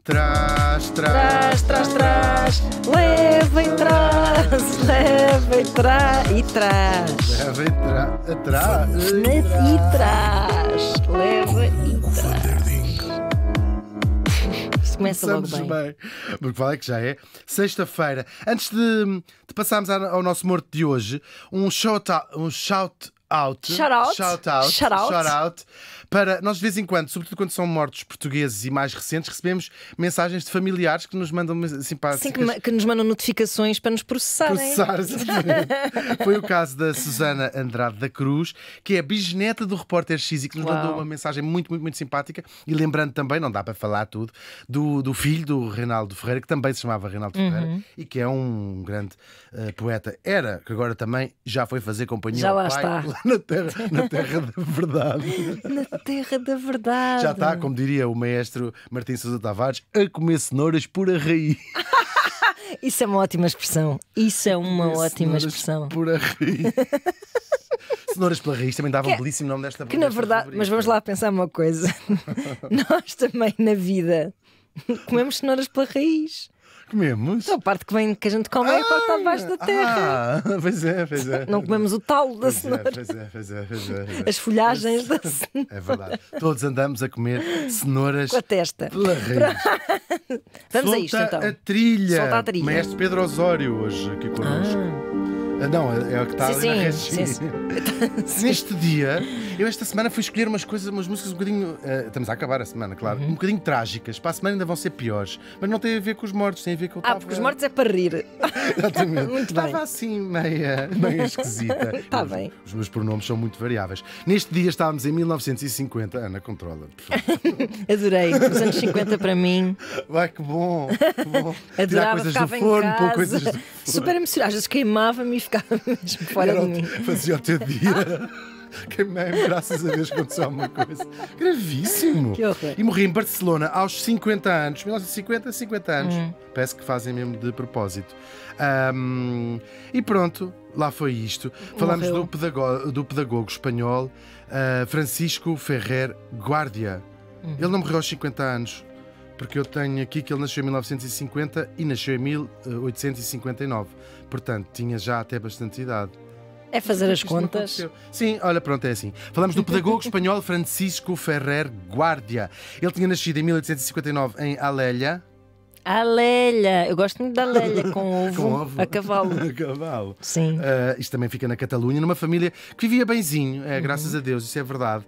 Trás, Trás, trás, trás, leva e traz, leva e traz, e traz. Leva e atrás. E traz, leva e traz. Isto começa logo bem. Porque fala que já é sexta-feira. Antes de passarmos ao nosso morto de hoje, um shout-out para nós, de vez em quando, sobretudo quando são mortos portugueses e mais recentes, recebemos mensagens de familiares que nos mandam simpáticas. Sim, que nos mandam notificações para nos processarem. Foi o caso da Susana Andrade da Cruz, que é bisneta do repórter X e que nos mandou uma mensagem muito simpática. E lembrando também, não dá para falar tudo, do filho do Reinaldo Ferreira, que também se chamava Reinaldo Ferreira e que é um grande poeta. Era, que agora também já foi fazer companhia ao pai está. Lá na terra da verdade. Na terra da verdade. Já está, como diria o maestro Martim Sousa Tavares, a comer cenouras por a raiz. Isso é uma ótima expressão. Isso é uma ótima expressão. Por a raiz. Cenouras pela raiz também dava um belíssimo nome desta Que na verdade, mas vamos lá pensar uma coisa. Nós também na vida comemos cenouras pela raiz. Comemos? Então, a parte que a gente come é a parte está abaixo da terra. Pois é. Não comemos o talo da cenoura. Pois é. As folhagens da cenoura. É verdade. Todos andamos a comer cenouras com a testa. Pela raiz. Vamos a isto então. A trilha. Solta a trilha. Maestro Pedro Osório hoje aqui connosco. Não, é o que está ali na rede. Neste dia, eu esta semana fui escolher umas músicas um bocadinho. Estamos a acabar a semana, claro. Um bocadinho trágicas. Para a semana ainda vão ser piores. Mas não tem a ver com os mortos, tem a ver com o porque os mortos é para rir. Exatamente. Muito bem. Estava assim meia esquisita. Está bem. Os meus pronomes são muito variáveis. Neste dia estávamos em 1950. Ana, controla, por favor. Adorei. Os anos 50 para mim. Vai, que bom. Adorava, coisas ficava do forno, em casa. coisas do forno. Super emocionada. Às vezes queimava-me e ficava mesmo fora de mim. Fazia o teu dia. Queimei-me, graças a Deus aconteceu alguma coisa. Gravíssimo. Que horror. E morri em Barcelona aos 50 anos. 50 anos. Parece que fazem mesmo de propósito. E pronto, lá foi isto. Falamos do pedagogo espanhol Francisco Ferrer Guardia. Ele não morreu aos 50 anos. Porque eu tenho aqui que ele nasceu em 1950 e nasceu em 1859. Portanto, tinha já até bastante idade. É fazer as contas. Sim, olha, pronto, é assim. Falamos do pedagogo espanhol Francisco Ferrer Guardia. Ele tinha nascido em 1859 em Alella. Alella, eu gosto muito da Alella, com ovo. A cavalo. A cavalo. Sim. Isto também fica na Catalunha, numa família que vivia benzinho, graças a Deus, isso é verdade.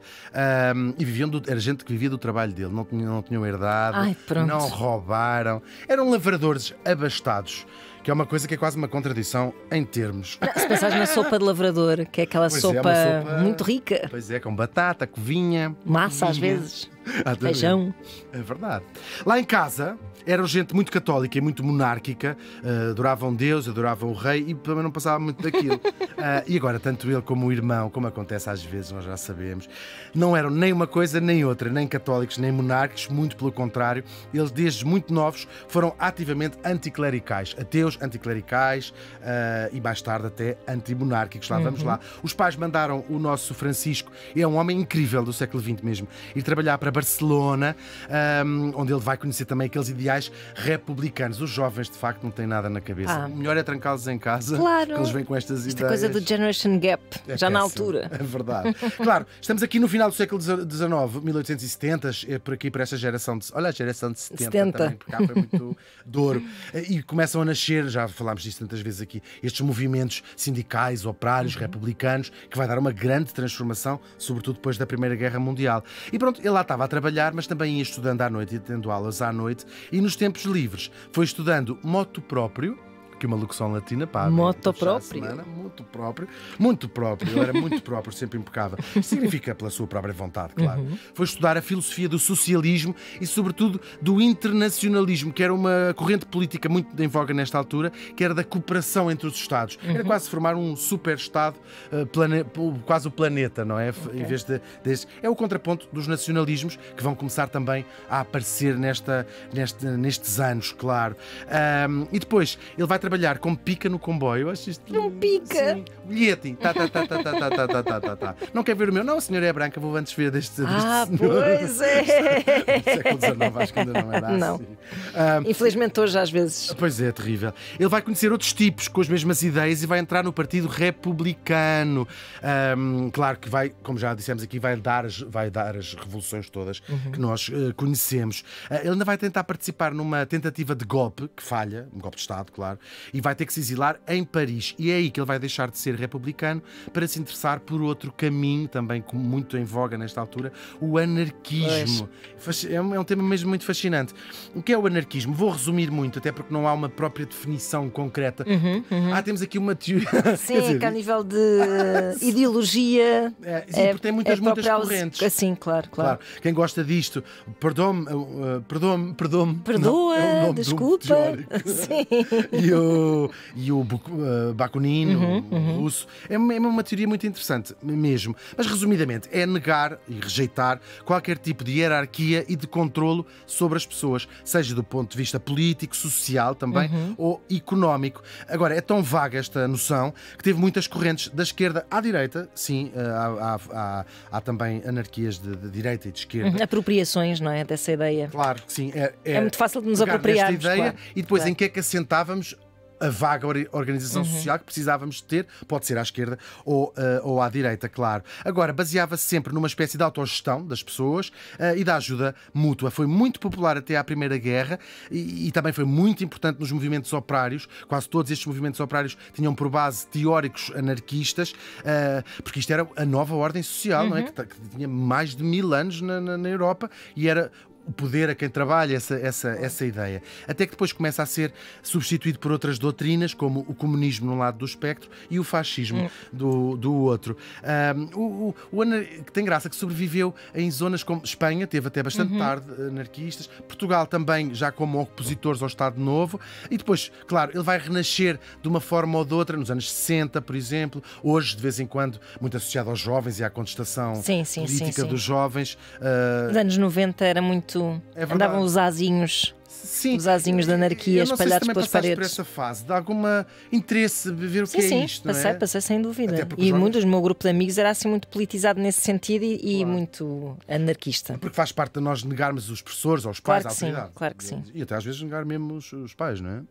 E era gente que vivia do trabalho dele, não tinham herdado, não roubaram, eram lavradores abastados. Que é uma coisa que é quase uma contradição em termos. Se pensares na sopa de lavrador, que é aquela sopa muito rica. Pois é, com batata, covinha. Massa às vezes. Feijão. É verdade. Lá em casa eram gente muito católica e muito monárquica, adoravam Deus, adoravam o rei e também não passava muito daquilo. E agora, tanto ele como o irmão, como acontece às vezes, nós já sabemos, não eram nem uma coisa nem outra, nem católicos nem monárquicos, muito pelo contrário. Eles, desde muito novos, foram ativamente anticlericais, ateus anticlericais e mais tarde até antimonárquicos. Lá vamos lá. Os pais mandaram o nosso Francisco, é um homem incrível do século XX mesmo, ir trabalhar para Barcelona, onde ele vai conhecer também aqueles ideais republicanos. Os jovens, de facto, não têm nada na cabeça. O melhor é trancá-los em casa, claro. Que eles vêm com estas ideias. Esta coisa do Generation Gap, já na altura. É verdade. Claro, estamos aqui no final do século XIX, 1870, é por aqui, por esta geração de... Olha, a geração de 70. Também, porque cá foi muito douro. E começam a nascer, já falámos disso tantas vezes aqui, estes movimentos sindicais, operários, republicanos, que vai dar uma grande transformação, sobretudo depois da Primeira Guerra Mundial. E pronto, ele lá estava a trabalhar, mas também ia estudando à noite, ia tendo aulas à noite, e nos tempos livres foi estudando moto próprio, que uma locução latina, pá. Moto próprio. Muito próprio. Ele era muito próprio, sempre impecável. Significa pela sua própria vontade, claro. Foi estudar a filosofia do socialismo e, sobretudo, do internacionalismo, que era uma corrente política muito em voga nesta altura, que era da cooperação entre os Estados. Era quase formar um super-Estado, quase o planeta, não é? Em vez deste. É o contraponto dos nacionalismos que vão começar também a aparecer nestes anos, claro. E depois, ele vai trabalhar com pica no comboio. Eu acho isto. Não pica. Sim. Bilhete. Tá. Não quer ver o meu? Não, a senhora é branca, vou antes ver deste senhor. Pois é. Século XIX, acho que ainda não era Não. assim. Infelizmente hoje às vezes. Pois é, terrível. Ele vai conhecer outros tipos com as mesmas ideias e vai entrar no Partido Republicano. Claro que vai, como já dissemos aqui, vai dar as revoluções todas que nós conhecemos. Ele ainda vai tentar participar numa tentativa de golpe, que falha, um golpe de Estado, claro, e vai ter que se exilar em Paris. E é aí que ele vai deixar de ser republicano para se interessar por outro caminho, também muito em voga nesta altura, o anarquismo. É um tema mesmo muito fascinante. O que é o anarquismo? Vou resumir muito, até porque não há uma própria definição concreta. Temos aqui uma teoria. Sim, que a nível de ideologia. Sim, porque tem muitas correntes. Sim, claro. Quem gosta disto, perdoa-me. Perdoa, desculpa. Sim. E o Bakunino, o russo. É uma teoria muito interessante mesmo. Mas, resumidamente, é negar e rejeitar qualquer tipo de hierarquia e de controlo sobre as pessoas, seja do ponto de vista político, social também, ou económico. Agora, é tão vaga esta noção que teve muitas correntes da esquerda à direita. Sim, há também anarquias de direita e de esquerda. Apropriações, não é? Dessa ideia. Claro que sim. É muito fácil de nos apropriarmos. Ideia, claro. E depois em que é que assentávamos a vaga organização social que precisávamos de ter, pode ser à esquerda ou à direita, claro. Agora, baseava-se sempre numa espécie de autogestão das pessoas e da ajuda mútua. Foi muito popular até à Primeira Guerra e também foi muito importante nos movimentos operários. Quase todos estes movimentos operários tinham por base teóricos anarquistas, porque isto era a nova ordem social, não é? Que tinha mais de 1000 anos na Europa e era o poder a quem trabalha, essa ideia. Até que depois começa a ser substituído por outras doutrinas, como o comunismo num lado do espectro e o fascismo do outro. Que tem graça, que sobreviveu em zonas como Espanha, teve até bastante tarde anarquistas, Portugal também já como opositores ao Estado Novo, e depois, claro, ele vai renascer de uma forma ou de outra, nos anos 60, por exemplo, hoje, de vez em quando, muito associado aos jovens e à contestação política dos jovens. Nos anos 90 era muito. Andavam os azinhos. Sim. Os azinhos da anarquia espalhados pelas paredes. Por essa fase, de algum interesse de ver o que é isto, não é? Passei sem dúvida. E muitos do meu grupo de amigos era assim muito politizado nesse sentido e muito anarquista. Porque faz parte de nós negarmos os professores, aos pais, à autoridade. Claro que sim. E até às vezes negar mesmo os pais, não é?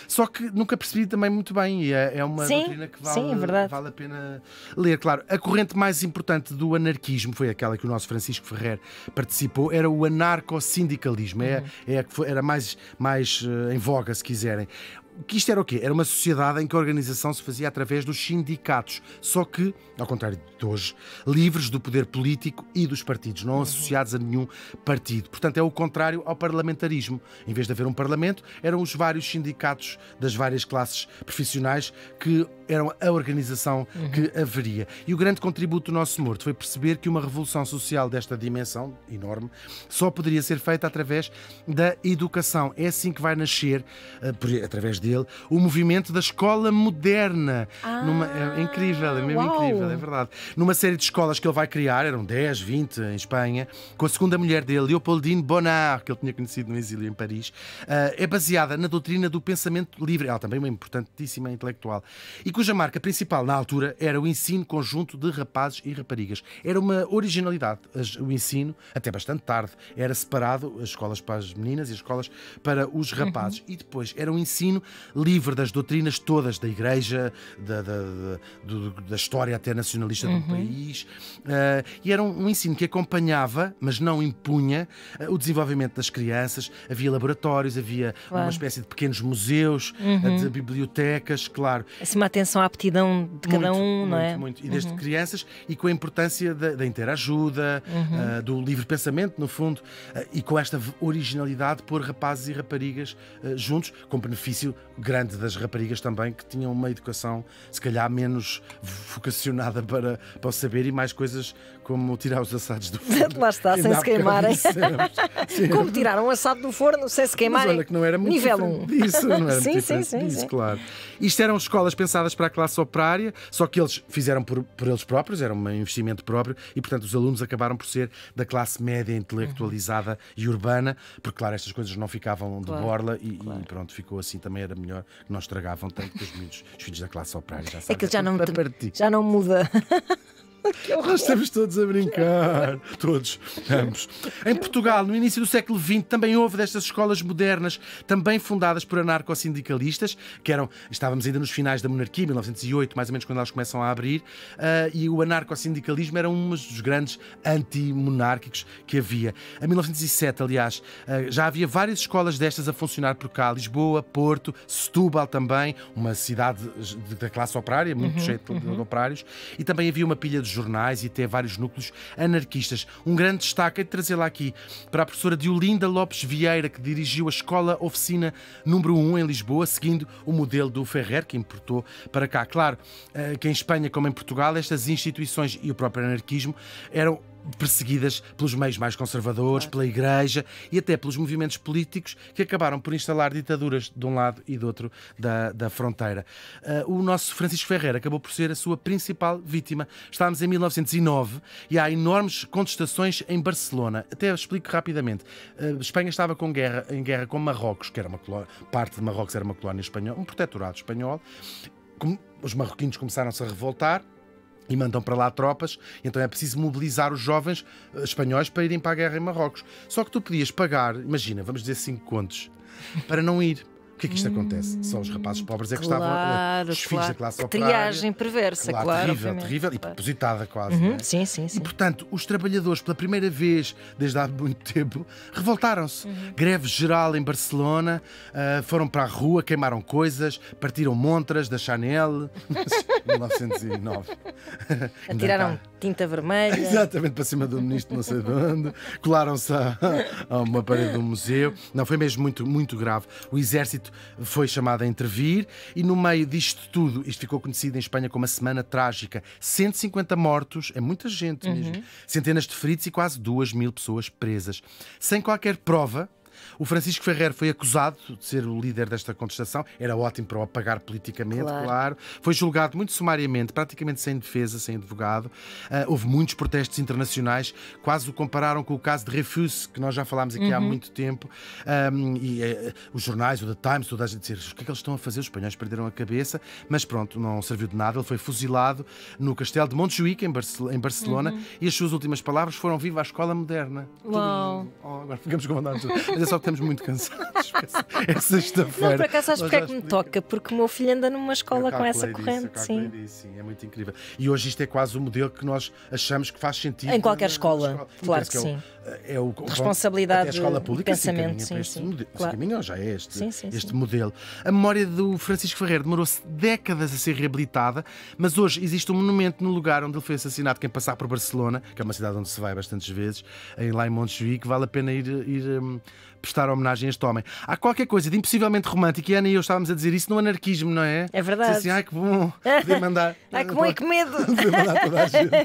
Só que nunca percebi também muito bem e é uma doutrina que vale a pena ler. Claro, a corrente mais importante do anarquismo foi aquela que o nosso Francisco Ferrer participou, era o anarcossindicalismo, é a que era mais em voga, se quiserem. Que isto era o quê? Era uma sociedade em que a organização se fazia através dos sindicatos, só que, ao contrário de hoje, livres do poder político e dos partidos, não associados a nenhum partido. Portanto, é o contrário ao parlamentarismo. Em vez de haver um parlamento, eram os vários sindicatos das várias classes profissionais que eram a organização que haveria. E o grande contributo do nosso morto foi perceber que uma revolução social desta dimensão enorme só poderia ser feita através da educação. É assim que vai nascer, através dele, o movimento da escola moderna. É incrível, é mesmo incrível, é verdade. Numa série de escolas que ele vai criar, eram 10, 20 em Espanha, com a segunda mulher dele, Leopoldine Bonnard, que ele tinha conhecido no exílio em Paris, é baseada na doutrina do pensamento livre. Ela também é uma importantíssima intelectual. E cuja marca principal na altura era o ensino conjunto de rapazes e raparigas. Era uma originalidade. O ensino, até bastante tarde, era separado, as escolas para as meninas e as escolas para os rapazes. E depois era um ensino livre das doutrinas todas da Igreja, da história até nacionalista do país. E era um ensino que acompanhava, mas não impunha, o desenvolvimento das crianças. Havia laboratórios, havia uma espécie de pequenos museus, de bibliotecas, claro. Assim, uma atenção à aptidão de cada um, não é? Muito. E desde crianças, e com a importância da interajuda, do livre pensamento, no fundo, e com esta originalidade de pôr rapazes e raparigas juntos, com benefício grande das raparigas também, que tinham uma educação se calhar menos vocacionada para o saber e mais coisas como tirar os assados do forno. Lá está, sem se queimarem. Sim. Como tirar um assado do forno sem se queimarem. Mas olha que não era muito nível diferente 1. disso, não era Sim, muito sim, diferente sim, disso, sim. claro. Isto eram escolas pensadas para a classe operária, só que eles fizeram por eles próprios, era um investimento próprio e, portanto, os alunos acabaram por ser da classe média, intelectualizada e urbana, porque, claro, estas coisas não ficavam de borla e pronto, ficou assim, também era melhor, não estragavam tanto que os filhos da classe operária já sabem. É que já não muda. Nós estamos todos a brincar, todos, ambos. Em Portugal, no início do século XX, também houve destas escolas modernas, também fundadas por anarcossindicalistas, que estávamos ainda nos finais da monarquia, 1908, mais ou menos quando elas começam a abrir, e o anarcossindicalismo era um dos grandes antimonárquicos que havia. Em 1907, aliás, já havia várias escolas destas a funcionar por cá, Lisboa, Porto, Setúbal também, uma cidade da classe operária, muito cheia de operários, e também havia uma pilha de jornais e até vários núcleos anarquistas. Um grande destaque é de trazê-la aqui para a professora Diolinda Lopes Vieira, que dirigiu a Escola Oficina número 1 em Lisboa, seguindo o modelo do Ferrer, que importou para cá. Claro que em Espanha, como em Portugal, estas instituições e o próprio anarquismo eram perseguidas pelos meios mais conservadores, pela Igreja e até pelos movimentos políticos que acabaram por instalar ditaduras de um lado e do outro da fronteira. O nosso Francisco Ferrer acabou por ser a sua principal vítima. Estávamos em 1909 e há enormes contestações em Barcelona. Até explico rapidamente. Espanha estava em guerra com Marrocos, que era parte de Marrocos era uma colónia espanhola, um protetorado espanhol. Os marroquinos começaram-se a revoltar e mandam para lá tropas, então é preciso mobilizar os jovens espanhóis para irem para a guerra em Marrocos. Só que tu podias pagar, imagina, vamos dizer 5 contos, para não ir. O que é que isto acontece? Só os rapazes pobres é que estavam, os filhos da classe operária. Triagem perversa, claro. Terrível e propositada quase. Não é? Sim. E, portanto, os trabalhadores, pela primeira vez desde há muito tempo, revoltaram-se. Greve geral em Barcelona, foram para a rua, queimaram coisas, partiram montras da Chanel, 1909. Atiraram tinta vermelha. Exatamente, para cima do ministro não sei de onde, colaram-se a uma parede de um museu. Não, foi mesmo muito, muito grave. O exército foi chamado a intervir e no meio disto tudo, isto ficou conhecido em Espanha como a Semana Trágica, 150 mortos, é muita gente mesmo, centenas de feridos e quase 2.000 pessoas presas. Sem qualquer prova, o Francisco Ferrer foi acusado de ser o líder desta contestação. Era ótimo para o apagar politicamente, claro. Foi julgado muito sumariamente, praticamente sem defesa, sem advogado. Houve muitos protestos internacionais, quase o compararam com o caso de Dreyfus, que nós já falámos aqui há muito tempo. Os jornais, o The Times, toda a gente dizer o que é que eles estão a fazer? Os espanhóis perderam a cabeça. Mas pronto, não serviu de nada. Ele foi fuzilado no castelo de Montjuïc, em Barcelona, e as suas últimas palavras foram: viva a escola moderna. Uau! Agora ficamos com vontade de... Mas é só que estamos muito cansados. É sexta-feira. Não, por acaso, sabes porque é que me toca? Porque o meu filho anda numa escola com essa corrente. Sim, é muito incrível. E hoje isto é quase o modelo que nós achamos que faz sentido. Em qualquer escola, claro que sim. É o responsabilidade a escola pública, pensamento, sim. Caminho já é este modelo. A memória do Francisco Ferrer demorou-se décadas a ser reabilitada, mas hoje existe um monumento no lugar onde ele foi assassinado. Quem passar por Barcelona, que é uma cidade onde se vai bastantes vezes, lá em Montjuïc, vale a pena ir prestar homenagem a este homem. Há qualquer coisa de impossivelmente romântico, e Ana e eu estávamos a dizer isso no anarquismo, não é? É verdade. Assim, ai que bom, poder mandar. Ai que bom e que medo! Poder mandar toda a gente.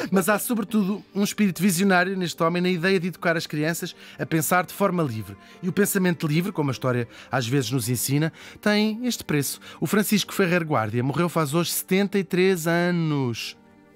Mas há sobretudo um espírito visionário neste homem, na ideia de educar as crianças a pensar de forma livre. E o pensamento livre, como a história às vezes nos ensina, tem este preço. O Francisco Ferrer Guardia morreu faz hoje 73 anos.